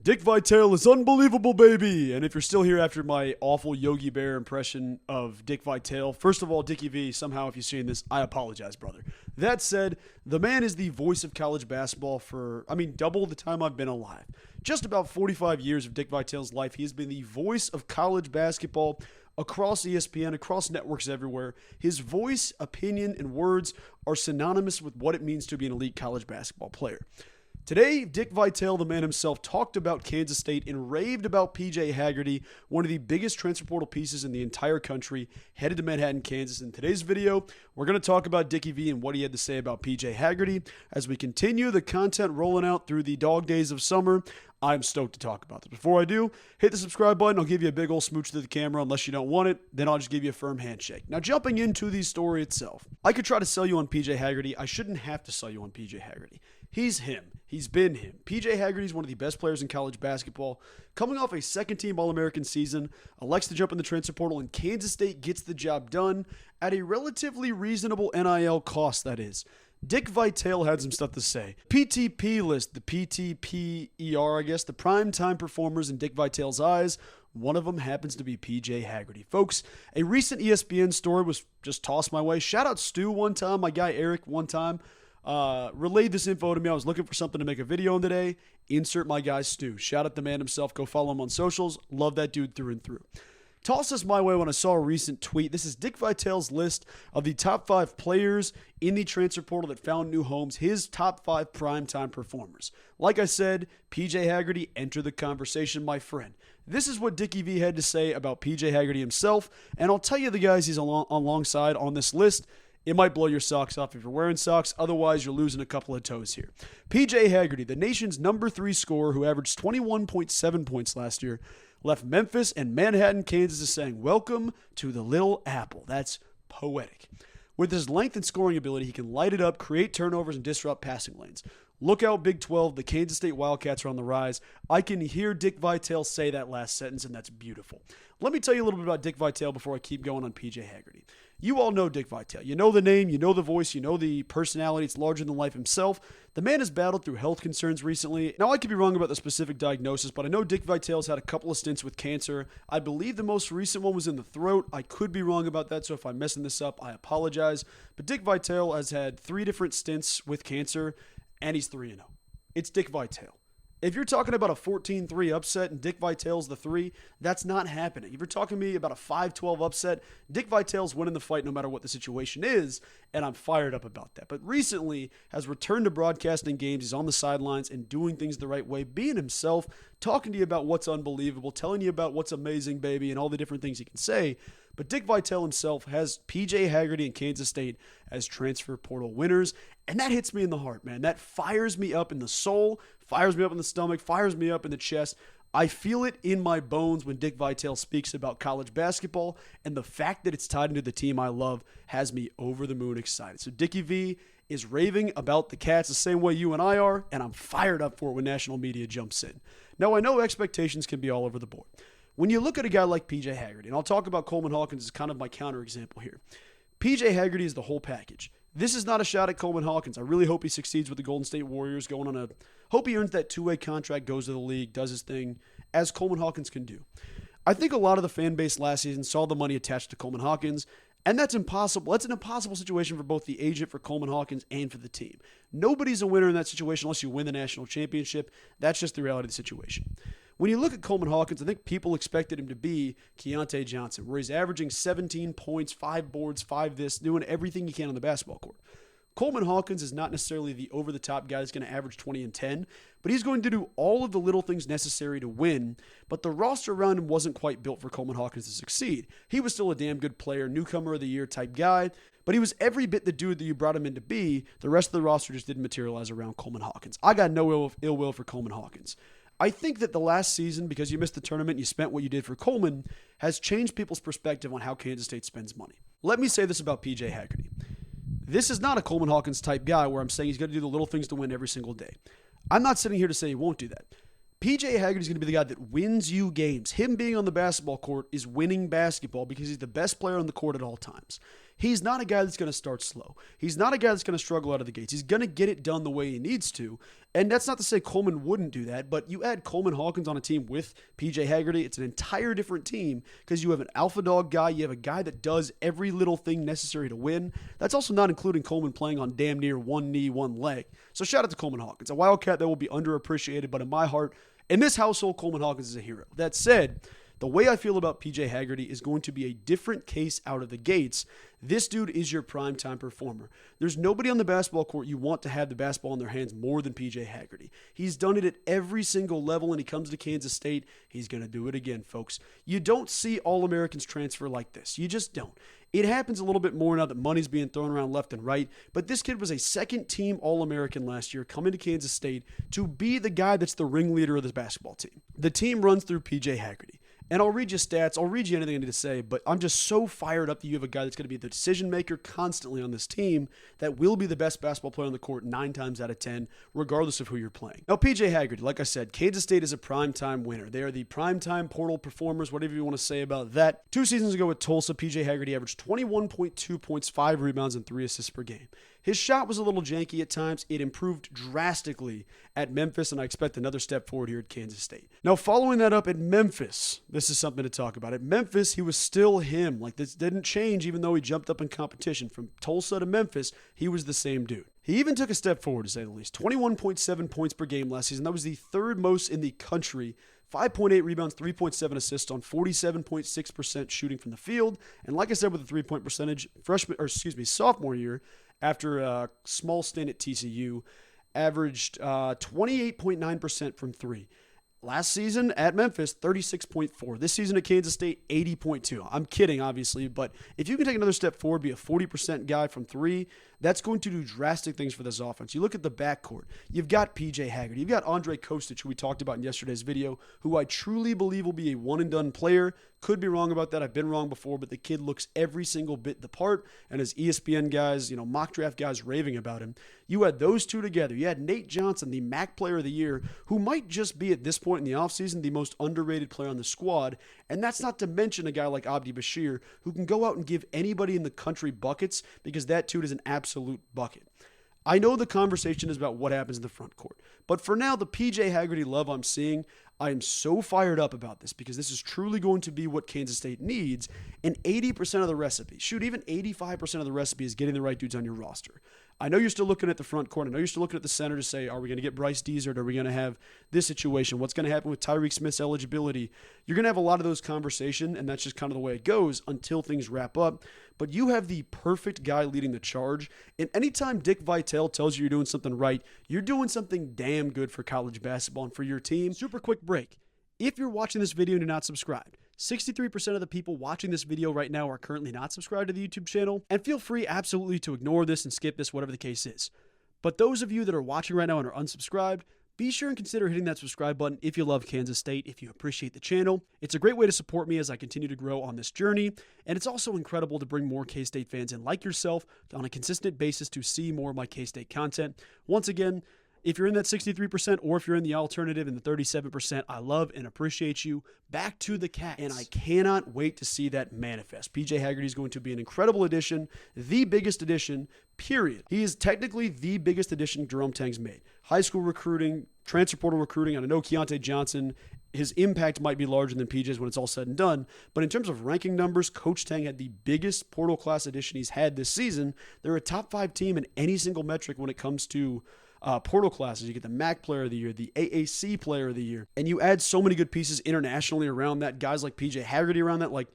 Dick Vitale is unbelievable, baby. And if you're still here after my awful Yogi Bear impression of Dick Vitale, first of all, Dickie V, somehow if you're seeing this, I apologize, brother. That said, the man is the voice of college basketball for, double the time I've been alive. Just about 45 years of Dick Vitale's life, he has been the voice of college basketball across ESPN, across networks everywhere. His voice, opinion, and words are synonymous with what it means to be an elite college basketball player. Today, Dick Vitale, the man himself, talked about Kansas State and raved about PJ Haggerty, one of the biggest transfer portal pieces in the entire country, headed to Manhattan, Kansas. In today's video, we're going to talk about Dickie V and what he had to say about PJ Haggerty. As we continue the content rolling out through the dog days of summer, I'm stoked to talk about this. Before I do, hit the subscribe button. I'll give you a big old smooch to the camera unless you don't want it. Then I'll just give you a firm handshake. Now, jumping into the story itself. I could try to sell you on PJ Haggerty. I shouldn't have to sell you on PJ Haggerty. He's him. He's been him. PJ Haggerty is one of the best players in college basketball. Coming off a second-team All-American season, elects to jump in the transfer portal, and Kansas State gets the job done at a relatively reasonable NIL cost, that is. Dick Vitale had some stuff to say. PTP list, the PTPer, I guess, the primetime performers in Dick Vitale's eyes. One of them happens to be PJ Haggerty. Folks, a recent ESPN story was just tossed my way. Shout out Stu one time, my guy Eric one time. Relayed this info to me. I was looking for something to make a video on today. Insert my guy Stu. Shout out the man himself. Go follow him on socials. Love that dude through and through. Tossed this my way when I saw a recent tweet. This is Dick Vitale's list of the top 5 players in the transfer portal that found new homes, his top 5 primetime performers. Like I said, PJ Haggerty, enter the conversation, my friend. This is what Dickie V had to say about PJ Haggerty himself, and I'll tell you the guys he's alongside on this list. It might blow your socks off if you're wearing socks. Otherwise, you're losing a couple of toes here. PJ Haggerty, the nation's number 3 scorer who averaged 21.7 points last year, left Memphis and Manhattan, Kansas is saying, welcome to the Little Apple. That's poetic. With his length and scoring ability, he can light it up, create turnovers, and disrupt passing lanes. Look out, Big 12. The Kansas State Wildcats are on the rise. I can hear Dick Vitale say that last sentence, and that's beautiful. Let me tell you a little bit about Dick Vitale before I keep going on PJ Haggerty. You all know Dick Vitale. You know the name, you know the voice, you know the personality. It's larger than life himself. The man has battled through health concerns recently. Now, I could be wrong about the specific diagnosis, but I know Dick Vitale's had a couple of stints with cancer. I believe the most recent one was in the throat. I could be wrong about that, so if I'm messing this up, I apologize. But Dick Vitale has had 3 different stints with cancer, and he's 3-0. It's Dick Vitale. If you're talking about a 14-3 upset and Dick Vitale's the 3, that's not happening. If you're talking to me about a 5-12 upset, Dick Vitale's winning the fight no matter what the situation is, and I'm fired up about that. But recently has returned to broadcasting games. He's on the sidelines and doing things the right way, being himself, talking to you about what's unbelievable, telling you about what's amazing, baby, and all the different things he can say. But Dick Vitale himself has PJ Haggerty and Kansas State as transfer portal winners, and that hits me in the heart, man. That fires me up in the soul, fires me up in the stomach, fires me up in the chest. I feel it in my bones when Dick Vitale speaks about college basketball, and the fact that it's tied into the team I love has me over the moon excited. So Dickie V is raving about the Cats the same way you and I are, and I'm fired up for it when national media jumps in. Now, I know expectations can be all over the board. When you look at a guy like PJ Haggerty, and I'll talk about Coleman Hawkins as kind of my counterexample here. PJ Haggerty is the whole package. This is not a shot at Coleman Hawkins. I really hope he succeeds with the Golden State Warriors, hope he earns that 2-way contract, goes to the league, does his thing, as Coleman Hawkins can do. I think a lot of the fan base last season saw the money attached to Coleman Hawkins, and that's impossible. That's an impossible situation for both the agent for Coleman Hawkins and for the team. Nobody's a winner in that situation unless you win the national championship. That's just the reality of the situation. When you look at Coleman Hawkins, I think people expected him to be Keontae Johnson, where he's averaging 17 points, 5 boards, 5 this, doing everything he can on the basketball court. Coleman Hawkins is not necessarily the over-the-top guy that's going to average 20 and 10, but he's going to do all of the little things necessary to win, but the roster around him wasn't quite built for Coleman Hawkins to succeed. He was still a damn good player, newcomer of the year type guy, but he was every bit the dude that you brought him in to be. The rest of the roster just didn't materialize around Coleman Hawkins. I got no ill will for Coleman Hawkins. I think that the last season, because you missed the tournament and you spent what you did for Coleman, has changed people's perspective on how Kansas State spends money. Let me say this about PJ Haggerty. This is not a Coleman Hawkins type guy where I'm saying he's going to do the little things to win every single day. I'm not sitting here to say he won't do that. PJ Haggerty is going to be the guy that wins you games. Him being on the basketball court is winning basketball because he's the best player on the court at all times. He's not a guy that's going to start slow. He's not a guy that's going to struggle out of the gates. He's going to get it done the way he needs to. And that's not to say Coleman wouldn't do that, but you add Coleman Hawkins on a team with PJ Hagerty, it's an entire different team because you have an alpha dog guy, you have a guy that does every little thing necessary to win. That's also not including Coleman playing on damn near one knee, one leg. So shout out to Coleman Hawkins, a Wildcat that will be underappreciated, but in my heart, in this household, Coleman Hawkins is a hero. That said, the way I feel about PJ Hagerty is going to be a different case out of the gates. This dude is your primetime performer. There's nobody on the basketball court you want to have the basketball in their hands more than PJ Hagerty. He's done it at every single level, and he comes to Kansas State. He's going to do it again, folks. You don't see All-Americans transfer like this. You just don't. It happens a little bit more now that money's being thrown around left and right, but this kid was a second-team All-American last year coming to Kansas State to be the guy that's the ringleader of this basketball team. The team runs through PJ Hagerty. And I'll read you stats. I'll read you anything I need to say, but I'm just so fired up that you have a guy that's going to be the decision maker constantly on this team that will be the best basketball player on the court 9 times out of 10, regardless of who you're playing. Now, PJ Hagerty, like I said, Kansas State is a primetime winner. They are the primetime portal performers, whatever you want to say about that. 2 seasons ago with Tulsa, PJ Hagerty averaged 21.2 points, 5 rebounds, and 3 assists per game. His shot was a little janky at times. It improved drastically at Memphis, and I expect another step forward here at Kansas State. Now, following that up at Memphis, this is something to talk about. At Memphis, he was still him. Like, this didn't change even though he jumped up in competition. From Tulsa to Memphis, he was the same dude. He even took a step forward, to say the least. 21.7 points per game last season. That was the 3rd most in the country. 5.8 rebounds, 3.7 assists on 47.6% shooting from the field. And like I said, with the 3-point percentage, sophomore year, after a small stint at TCU, averaged 28.9% from 3. Last season at Memphis, 36.4. This season at Kansas State, 80.2. I'm kidding, obviously, but if you can take another step forward, be a 40% guy from 3, that's going to do drastic things for this offense. You look at the backcourt. You've got PJ Hagerty. You've got Andre Kostic, who we talked about in yesterday's video, who I truly believe will be a one-and-done player. Could be wrong about that. I've been wrong before, but the kid looks every single bit the part, and as ESPN guys, mock draft guys raving about him. You had those two together. You had Nate Johnson, the MAC Player of the Year, who might just be at this point in the offseason the most underrated player on the squad, and that's not to mention a guy like Abdi Bashir, who can go out and give anybody in the country buckets because that dude is an absolute bucket. I know the conversation is about what happens in the front court, but for now, the PJ Hagerty love I'm seeing, I am so fired up about this because this is truly going to be what Kansas State needs, and 80% of the recipe, even 85% of the recipe is getting the right dudes on your roster. I know you're still looking at the front court. I know you're still looking at the center to say, are we going to get Bryce Deasert? Are we going to have this situation? What's going to happen with Tyreek Smith's eligibility? You're going to have a lot of those conversations, and that's just kind of the way it goes until things wrap up. But you have the perfect guy leading the charge, and anytime Dick Vitale tells you you're doing something right, you're doing something damn good for college basketball and for your team. Super quick break. If you're watching this video and you're not subscribed, 63% of the people watching this video right now are currently not subscribed to the YouTube channel, and feel free absolutely to ignore this and skip this, whatever the case is. But those of you that are watching right now and are unsubscribed, be sure and consider hitting that subscribe button if you love Kansas State, if you appreciate the channel. It's a great way to support me as I continue to grow on this journey, and it's also incredible to bring more K-State fans in like yourself on a consistent basis to see more of my K-State content. Once again, if you're in that 63% or if you're in the alternative in the 37%, I love and appreciate you. Back to the Cats. And I cannot wait to see that manifest. PJ Hagerty is going to be an incredible addition, the biggest addition, period. He is technically the biggest addition Jerome Tang's made. High school recruiting, transfer portal recruiting, and I know Keontae Johnson, his impact might be larger than PJ's when it's all said and done, but in terms of ranking numbers, Coach Tang had the biggest portal class addition he's had this season. They're a top 5 team in any single metric when it comes to portal classes. You get the MAC Player of the Year, the AAC Player of the Year, and you add so many good pieces internationally around that, guys like PJ Hagerty around that, like,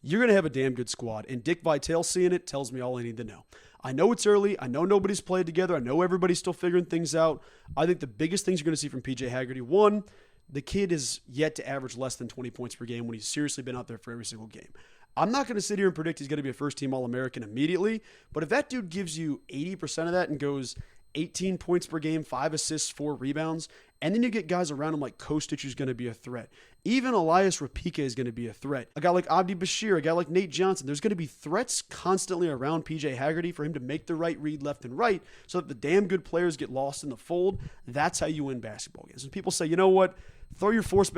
you're going to have a damn good squad, and Dick Vitale seeing it tells me all I need to know. I know it's early. I know nobody's played together. I know everybody's still figuring things out. I think the biggest things you're going to see from PJ Hagerty, one, the kid is yet to average less than 20 points per game when he's seriously been out there for every single game. I'm not going to sit here and predict he's going to be a first-team All-American immediately, but if that dude gives you 80% of that and goes 18 points per game, 5 assists, 4 rebounds, and then you get guys around him like Kostic who's going to be a threat. Even Elias Rapike is going to be a threat. A guy like Abdi Bashir, a guy like Nate Johnson, there's going to be threats constantly around PJ Hagerty for him to make the right read left and right so that the damn good players get lost in the fold. That's how you win basketball games. And people say, you know what? Throw your fourth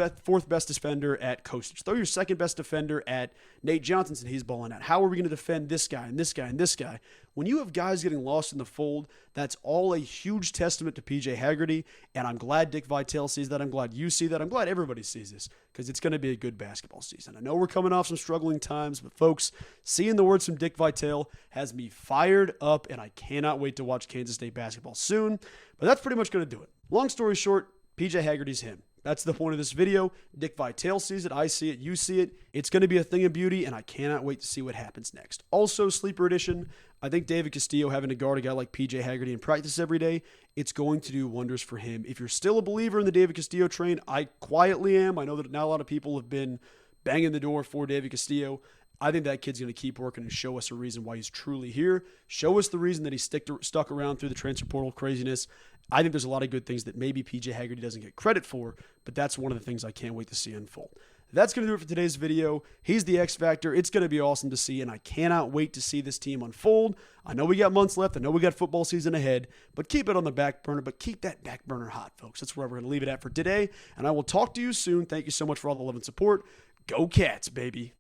best defender at Kostic. Throw your second best defender at Nate Johnson. He's balling out. How are we going to defend this guy and this guy and this guy? When you have guys getting lost in the fold, that's all a huge testament to PJ Haggerty, and I'm glad Dick Vitale sees that. I'm glad you see that. I'm glad everybody sees this because it's going to be a good basketball season. I know we're coming off some struggling times, but folks, seeing the words from Dick Vitale has me fired up, and I cannot wait to watch Kansas State basketball soon. But that's pretty much going to do it. Long story short, PJ Haggerty's him. That's the point of this video. Dick Vitale sees it. I see it. You see it. It's going to be a thing of beauty, and I cannot wait to see what happens next. Also, sleeper edition, I think David Castillo having to guard a guy like PJ Haggerty in practice every day, it's going to do wonders for him. If you're still a believer in the David Castillo train, I quietly am. I know that not a lot of people have been banging the door for David Castillo. I think that kid's going to keep working and show us a reason why he's truly here. Show us the reason that he's stuck around through the transfer portal craziness. I think there's a lot of good things that maybe PJ Haggerty doesn't get credit for, but that's one of the things I can't wait to see unfold. That's going to do it for today's video. He's the X Factor. It's going to be awesome to see, and I cannot wait to see this team unfold. I know we got months left. I know we got football season ahead, but keep it on the back burner, but keep that back burner hot, folks. That's where we're going to leave it at for today, and I will talk to you soon. Thank you so much for all the love and support. Go Cats, baby.